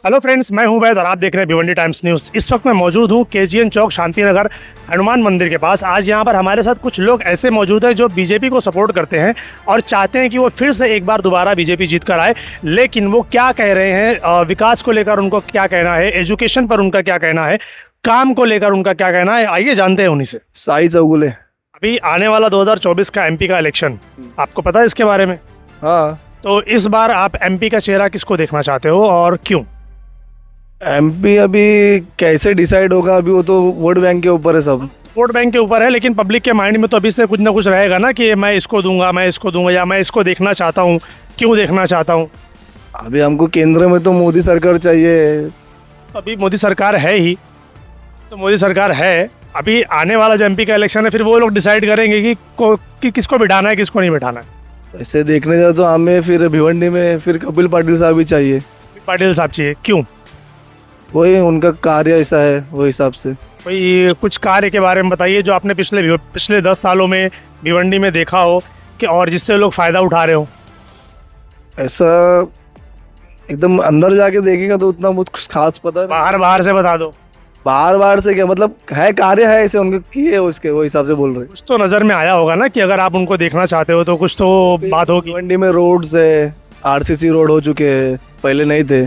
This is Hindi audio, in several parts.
हेलो फ्रेंड्स, मैं हूं वैद और आप देख रहे हैं भिवंडी टाइम्स न्यूज़। इस वक्त मैं मौजूद हूं केजीएन चौक शांतिनगर हनुमान मंदिर के पास। आज यहां पर हमारे साथ कुछ लोग ऐसे मौजूद हैं जो बीजेपी को सपोर्ट करते हैं और चाहते हैं कि वो फिर से एक बार दोबारा बीजेपी जीत कर आए। लेकिन वो क्या कह रहे हैं, विकास को लेकर उनको क्या कहना है, एजुकेशन पर उनका क्या कहना है, काम को लेकर उनका क्या कहना है, आइए जानते हैं उन्हीं से। साई चौगुले। अभी आने वाला 2024 का एमपी का इलेक्शन, आपको पता है इसके बारे में? हाँ, तो इस बार आप एमपी का चेहरा किसको देखना चाहते हो और क्यों? एमपी अभी कैसे डिसाइड होगा, अभी वो तो वोट बैंक के ऊपर है सब। वोट बैंक के ऊपर है, लेकिन पब्लिक के माइंड में तो अभी से कुछ ना कुछ रहेगा ना कि मैं इसको दूंगा, मैं इसको दूंगा, या मैं इसको देखना चाहता हूँ, क्यों देखना चाहता हूँ। अभी हमको केंद्र में तो मोदी सरकार चाहिए। तो अभी मोदी सरकार है ही, तो मोदी सरकार है। अभी आने वाला जो एमपी का इलेक्शन है, फिर वो लोग डिसाइड करेंगे कि किसको बिठाना है, किसको नहीं बिठाना है। ऐसे देखने जाए तो हमें फिर भिवंडी में फिर कपिल पाटिल साहब ही चाहिए। पाटिल साहब चाहिए, क्यों? वही उनका कार्य ऐसा है, वो हिसाब से। कोई कुछ कार्य के बारे में बताइए जो आपने पिछले 10 सालों में भिवंडी में देखा हो कि और जिससे लोग फ़ायदा उठा रहे हो। ऐसा एकदम अंदर जाके देखेगा तो उतना कुछ खास पता नहीं। बाहर से बता दो। बार से क्या मतलब है, कार्य है ऐसे उनके किए उसके, वो हिसाब से बोल रहे। कुछ तो नज़र में आया होगा ना कि अगर आप उनको देखना चाहते हो तो कुछ तो बात होगी। भिवंडी में रोड्स है, आरसीसी रोड हो चुके हैं, पहले नहीं थे।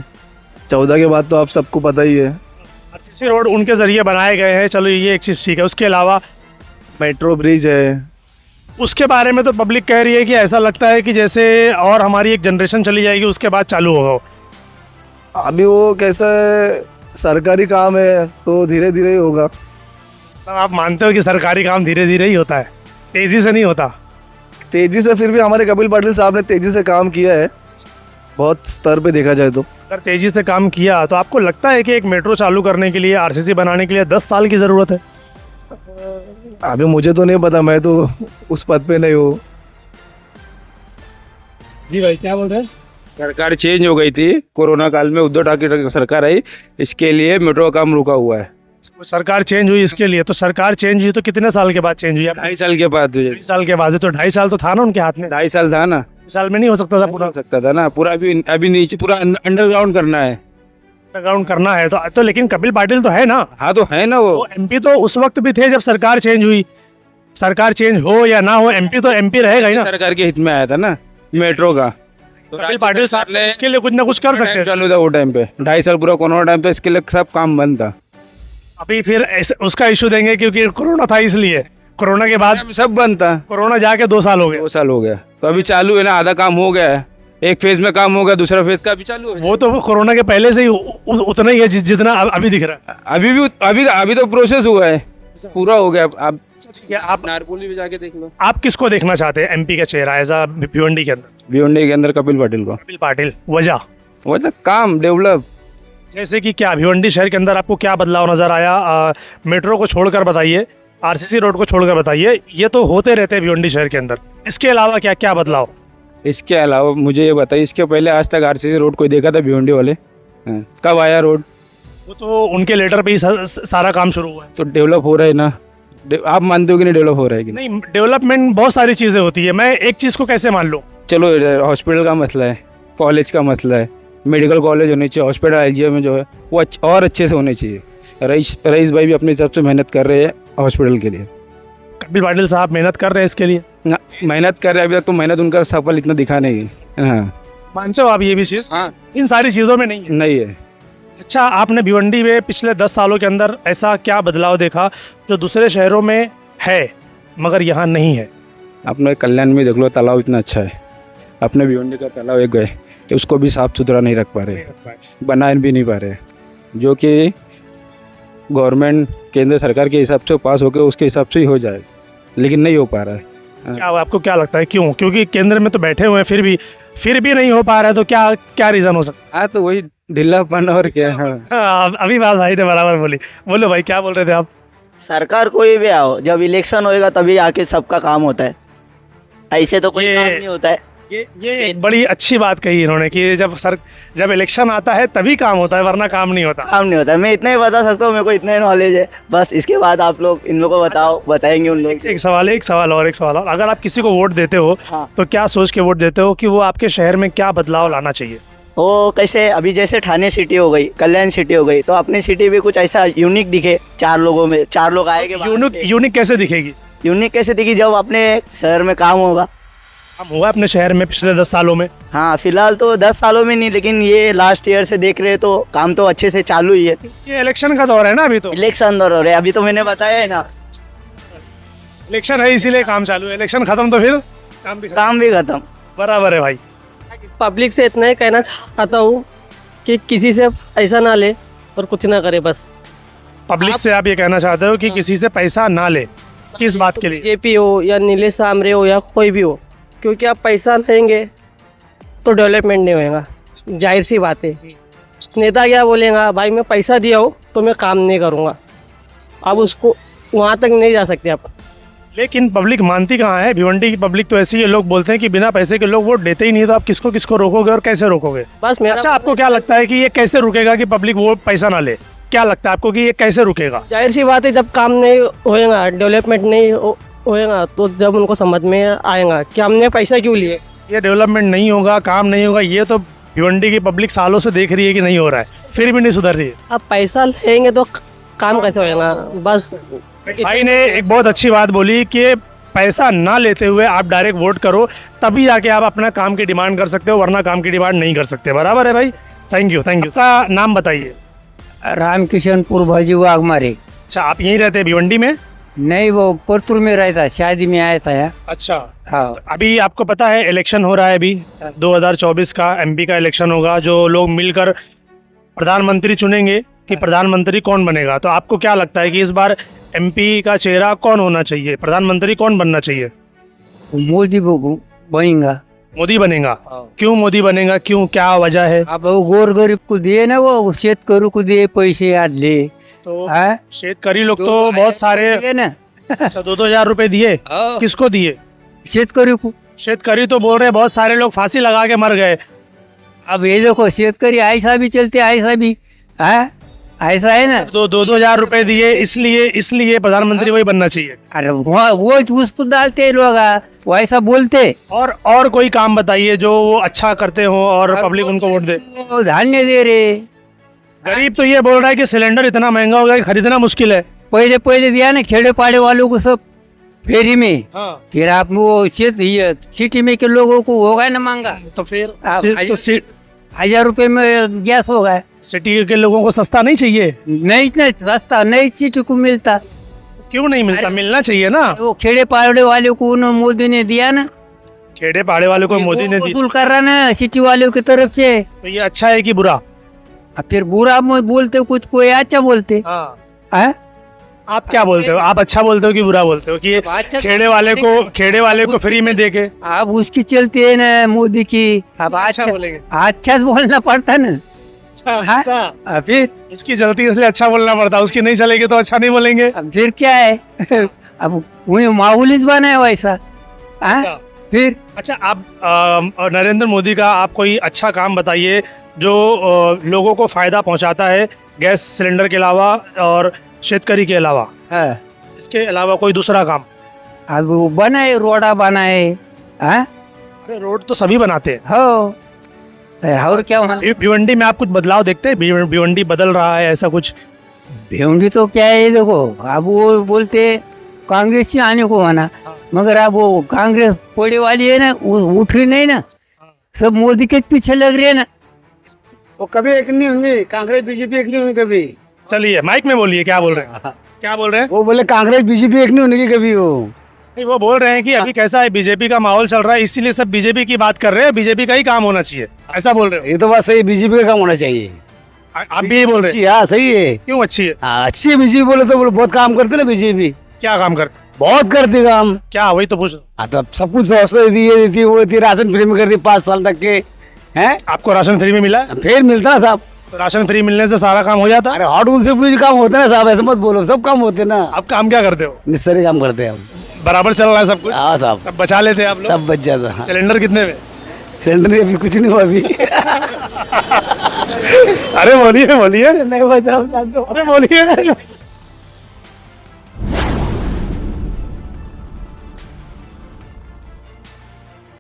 14 के बाद तो आप सबको पता ही है। आरसीसी रोड उनके ज़रिए बनाए गए हैं, चलो ये एक चीज़ ठीक है। उसके अलावा मेट्रो ब्रिज है, उसके बारे में तो पब्लिक कह रही है कि ऐसा लगता है कि जैसे और हमारी एक जनरेशन चली जाएगी उसके बाद चालू होगा। अभी वो कैसा है, सरकारी काम है तो धीरे धीरे ही होगा। तो आप मानते हो कि सरकारी काम धीरे धीरे ही होता है, तेज़ी से नहीं होता? तेजी से फिर भी हमारे कपिल पाटिल साहब ने तेजी से काम किया है, बहुत स्तर पे देखा जाए तो। अगर तेज़ी से काम किया तो आपको लगता है कि एक मेट्रो चालू करने के लिए, आरसीसी बनाने के लिए 10 साल की ज़रूरत है? अभी मुझे तो नहीं पता, मैं तो उस पद पे नहीं हूँ। जी भाई, क्या बोल रहे हैं? सरकार चेंज हो गई थी कोरोना काल में, उद्धव ठाकरे की सरकार आई, इसके लिए मेट्रो का काम रुका हुआ है। सरकार चेंज हुई इसके लिए, तो सरकार चेंज हुई तो कितने साल के बाद चेंज हुई? 2.5 साल के बाद। 2.5 साल के बाद? तो 2.5 साल तो था ना उनके हाथ में। 2.5 साल था ना, 2 साल में नहीं हो सकता था पूरा? हो सकता था ना पूरा। अभी नीचे पूरा अंडरग्राउंड करना है, अंडरग्राउंड करना है तो लेकिन कपिल पाटिल तो है ना। हाँ तो है ना वो एमपी तो उस वक्त भी थे जब सरकार चेंज हुई। सरकार चेंज हो या ना हो, एमपी तो एमपी रहेगा ही ना। सरकार के हित में आया था ना मेट्रो का, तो कपिल पाटिल साहब ने इसके लिए कुछ ना कुछ कर सकते हैं। चालू था वो टाइम पे, 2.5 साल पूरा कोरोना टाइम, तो इसके लिए सब काम बंद था। अभी फिर उसका इशू देंगे क्योंकि कोरोना था, इसलिए कोरोना के बाद सब बंद था। कोरोना जाके 2 साल हो गए। 2 साल हो गया, तो अभी चालू है ना, आधा काम हो गया है, एक फेज में काम हो गया, दूसरा फेज का अभी चालू है। वो तो कोरोना के पहले से ही उतना ही है जितना अभी दिख रहा है। अभी तो प्रोसेस हुआ है, पूरा हो गया। आप ठीक है, आप नारकोली में जाके देख लो। आप किसको देखना चाहते हैं एमपी का चेहरा एज अ भिवंडी के अंदर? भिवंडी के अंदर कपिल पाटिल को। कपिल पाटिल, वजह? वजह काम डेवलप। जैसे कि क्या भिवंडी शहर के अंदर आपको क्या बदलाव नज़र आया? मेट्रो को छोड़कर बताइए, आरसीसी रोड को छोड़कर बताइए, ये तो होते रहते हैं भिवंडी शहर के अंदर। इसके अलावा क्या क्या बदलाव? इसके अलावा मुझे ये बताइए, इसके पहले आज तक आरसीसी रोड कोई देखा था भिवंडी वाले? हाँ, कब आया रोड? वो तो उनके लेटर पे ही सारा काम शुरू हुआ है। तो डेवलप हो रहा है ना, आप मानते हो कि नहीं डेवलप हो रहा है कि नहीं? डेवलपमेंट बहुत सारी चीज़ें होती है, मैं एक चीज़ को कैसे मान लूँ? चलो, हॉस्पिटल का मसला है, कॉलेज का मसला है, मेडिकल कॉलेज होने चाहिए, हॉस्पिटल एलजीएम में जो है वो और अच्छे से होने चाहिए। रईस भाई भी अपने हिसाब से मेहनत कर रहे हैं हॉस्पिटल के लिए। कपिल पाटिल साहब मेहनत कर रहे हैं इसके लिए? ना, मेहनत कर रहे हैं, अभी तक तो मेहनत उनका सफल इतना दिखा नहीं है। हाँ, मानते हो आप ये भी चीज़? हाँ, इन सारी चीज़ों में नहीं है। नहीं है। अच्छा, आपने भिवंडी में पिछले 10 सालों के अंदर ऐसा क्या बदलाव देखा जो दूसरे शहरों में है मगर यहाँ नहीं है? अपने कल्याण में देख लो, तालाब इतना अच्छा है, अपने भिवंडी का तालाब एक गए, उसको भी साफ सुथरा नहीं रख पा रहे, बना भी नहीं पा रहे, जो कि गवर्नमेंट केंद्र सरकार के हिसाब से पास होकर उसके हिसाब से ही हो जाए, लेकिन नहीं हो पा रहा है। क्या आपको क्या लगता है क्यों? क्योंकि केंद्र में तो बैठे हुए हैं, फिर भी नहीं हो पा रहा है, तो क्या क्या रीज़न हो सकता है? हाँ, तो वही ढीलापन और क्या है। अभी बात भाई ने बराबर बोली। बोलो भाई, क्या बोल रहे थे आप? सरकार कोई भी आओ, जब इलेक्शन होएगा तभी आके सबका काम होता है, ऐसे तो कोई काम नहीं होता है। ये एक बड़ी अच्छी बात कही इन्होंने कि जब इलेक्शन आता है तभी काम होता है, वरना काम नहीं होता। काम नहीं होता है, मैं इतना ही बता सकता हूँ, मेरे को इतना ही नॉलेज है बस। इसके बाद आप लोग इन लोगों को बताएंगे उन लोग। एक सवाल और अगर आप किसी को वोट देते हो हाँ। तो क्या सोच के वोट देते हो कि वो आपके शहर में क्या बदलाव लाना चाहिए? वो कैसे अभी जैसे ठाणे सिटी हो गई, कल्याण सिटी हो गई, तो अपनी सिटी भी कुछ ऐसा यूनिक दिखे, 4 लोगों में 4 लोग आएंगे यूनिक कैसे दिखेगी? यूनिक कैसे दिखी? जब अपने शहर में काम होगा। काम हुआ अपने शहर में पिछले 10 सालों में? हाँ, फिलहाल तो 10 सालों में नहीं, लेकिन ये लास्ट ईयर से देख रहे तो काम तो अच्छे से चालू ही है। ये इलेक्शन का दौर है ना अभी तो? इलेक्शन दौर हो रहे, अभी तो मैंने बताया है ना, इलेक्शन है इसीलिए काम चालू है, इलेक्शन खत्म तो फिर काम भी खत्म। बराबर है भाई। पब्लिक से इतना ही कहना चाहता हूँ कि किसी से ऐसा ना ले और कुछ ना करे बस। पब्लिक से आप ये कहना चाहते हो कि किसी से पैसा ना ले, किस बात के लिए? बीजेपी हो या नीलेश सामरे हो या कोई भी हो, क्योंकि आप पैसा लेंगे तो डेवलपमेंट नहीं होएगा, जाहिर सी बात है। नेता क्या बोलेगा, भाई मैं पैसा दिया हो तो मैं काम नहीं करूँगा, अब उसको वहाँ तक नहीं जा सकते आप। लेकिन पब्लिक मानती कहाँ है? भिवंडी की पब्लिक तो ऐसी है, लोग बोलते हैं कि बिना पैसे के लोग वोट देते ही नहीं, तो आप किसको किसको रोकोगे और कैसे रोकोगे? बस मेरा अच्छा, आपको क्या लगता है कि ये कैसे रुकेगा कि पब्लिक वो पैसा ना ले? क्या लगता है आपको कि ये कैसे रुकेगा? जाहिर सी बात है, जब काम नहीं होएगा, डेवलपमेंट नहीं होएगा, तो जब उनको समझ में आएगा कि हमने पैसा क्यों लिए। ये डेवलपमेंट नहीं होगा, काम नहीं होगा, ये तो भिवंडी की पब्लिक सालों से देख रही है कि नहीं हो रहा है, फिर भी नहीं सुधर रही है। आप पैसा लेंगे तो काम कैसे होएगा? बस भाई ने एक बहुत अच्छी बात बोली कि पैसा ना लेते हुए आप डायरेक्ट वोट करो, तभी जाके आप अपना काम की डिमांड कर सकते हो, वरना काम की डिमांड नहीं कर सकते। बराबर है भाई, थैंक यू। आपका नाम बताइए। रामकिशनपुर भाजी वाघमारे। अच्छा, आप यहीं रहते हैं भिवंडी में? नहीं, वो पुरतुल में रहता, शादी में आया था यहाँ। अच्छा, हाँ, अभी आपको पता है इलेक्शन हो रहा है, अभी 2024 का एमपी का इलेक्शन होगा, जो लोग मिलकर प्रधानमंत्री चुनेंगे कि प्रधानमंत्री कौन बनेगा। तो आपको क्या लगता है कि इस बार एमपी का चेहरा कौन होना चाहिए, प्रधानमंत्री कौन बनना चाहिए? मोदी बनेगा। मोदी बनेगा? क्यों मोदी बनेगा, क्यों, क्या वजह है? अब वो गोर गरीब को दिए ना, वो शेतकरी को दिए पैसे आज ले। तो हाँ? शेतकरी लोग तो बहुत सारे दिए ना। अच्छा, 2-2 हजार रुपए दिए, किसको दिए? शेतकरी को। शेतकरी तो बोल रहे हैं बहुत सारे लोग फांसी लगा के मर गए। अब ये देखो, शेतकरी ऐसा भी चलते, ऐसा भी। हाँ, ऐसा है ना। 2-2 हजार रुपए दिए, इसलिए प्रधानमंत्री वही बनना चाहिए। अरे वो उसको डालते हैं लोग, वो ऐसा बोलते। और कोई काम बताइए जो वो अच्छा करते हो और पब्लिक उनको वोट दे। वो धान्य दे रहे। गरीब तो ये बोल रहा है कि सिलेंडर इतना महंगा हो गया कि खरीदना मुश्किल है। पहले दिया ना खेड़े पाड़े वालों को सब फेरी में। हाँ, फिर आप वो सिटी में के लोगों को होगा ना महंगा, तो फिर आप तो 1000 रुपए में गैस होगा। सिटी के लोगों को सस्ता नहीं चाहिए? नहीं, इतना सस्ता नहीं सिटी को मिलता। क्यों नहीं मिलता? मिलना चाहिए ना। वो खेड़े पाड़े वाले को उन्होंने मोदी ने दिया ना, खेड़े पाड़े वाले को मोदी ने दी, वसूल कर रहा ना सिटी वालों की तरफ से। तो ये अच्छा है कि बुरा? अब फिर बुरा बोलते कुछ, कोई अच्छा बोलते। हाँ, हाँ? आप क्या बोलते हो? आप अच्छा बोलते हो कि बुरा बोलते हो कि ये खेड़े वाले को फ्री में देके? अब उसकी चलती है ना मोदी की। अब अच्छा बोलेंगे? अच्छा बोलना पड़ता ना। हाँ? फिर इसकी चलती है इसलिए अच्छा बोलना पड़ता, उसकी नहीं चलेगी तो अच्छा नहीं बोलेंगे। अब फिर क्या है? अब उन्हें माहौल ही बना है वैसा। हाँ? अच्छा। फिर अच्छा, आप नरेंद्र मोदी का आप कोई अच्छा काम बताइए जो लोगों को फायदा पहुंचाता है, गैस सिलेंडर के अलावा और शेतकरी के अलावा। हाँ, इसके अलावा कोई दूसरा काम? अब वो बनाए, रोड़ा बनाए। हाँ? अरे रोड तो सभी बनाते हैं। हो, और क्या होना? भिवंडी में आप कुछ बदलाव देखते हैं? भिवंडी बदल रहा है ऐसा कुछ? भिवंडी तो क्या है, देखो अब वो बोलते कांग्रेस से आने को आना, मगर अब वो कांग्रेस पड़े वाली है ना, वो उठ रही नहीं ना, सब मोदी के पीछे लग रहे हैं ना। वो कभी एक नहीं होंगे, कांग्रेस बीजेपी एक नहीं होंगी कभी। चलिए माइक में बोलिए, क्या बोल रहे हैं? क्या बोल रहे हैं? वो बोले कांग्रेस बीजेपी एक नहीं होने की कभी। वो बोल रहे हैं कि अभी कैसा है, बीजेपी का माहौल चल रहा है, इसीलिए सब बीजेपी की बात कर रहे हैं, बीजेपी का ही काम होना चाहिए, ऐसा बोल रहे हो? ये तो बात सही, बीजेपी का काम होना चाहिए। आप भी ये बोल रहे हैं? हाँ, सही है। क्यों अच्छी है? अच्छी है बीजेपी, बोले तो बोले बहुत काम करते ना बीजेपी। क्या काम करते? बहुत करती काम। क्या, वही तो पूछ। तो सब कुछ व्यवस्था देती, वो देती, राशन फ्री में करती 5 साल तक के। हैं? आपको राशन फ्री में मिला? फिर मिलता साहब। तो राशन फ्री मिलने से सारा काम हो जाता? अरे हॉट रूल से भी काम होता है ना साहब, ऐसे मत बोलो, सब काम होते ना। आप काम क्या करते हो? मिस्त्री काम करते हैं हम। बराबर चल रहा है सब कुछ? हाँ साहब, सब बचा लेते हैं आप लोग? सब बच जाता है। सिलेंडर कितने में? सिलेंडर अभी कुछ नहीं हुआ अभी। अरे बोलिए नहीं बच रहा। अरे बोलिए।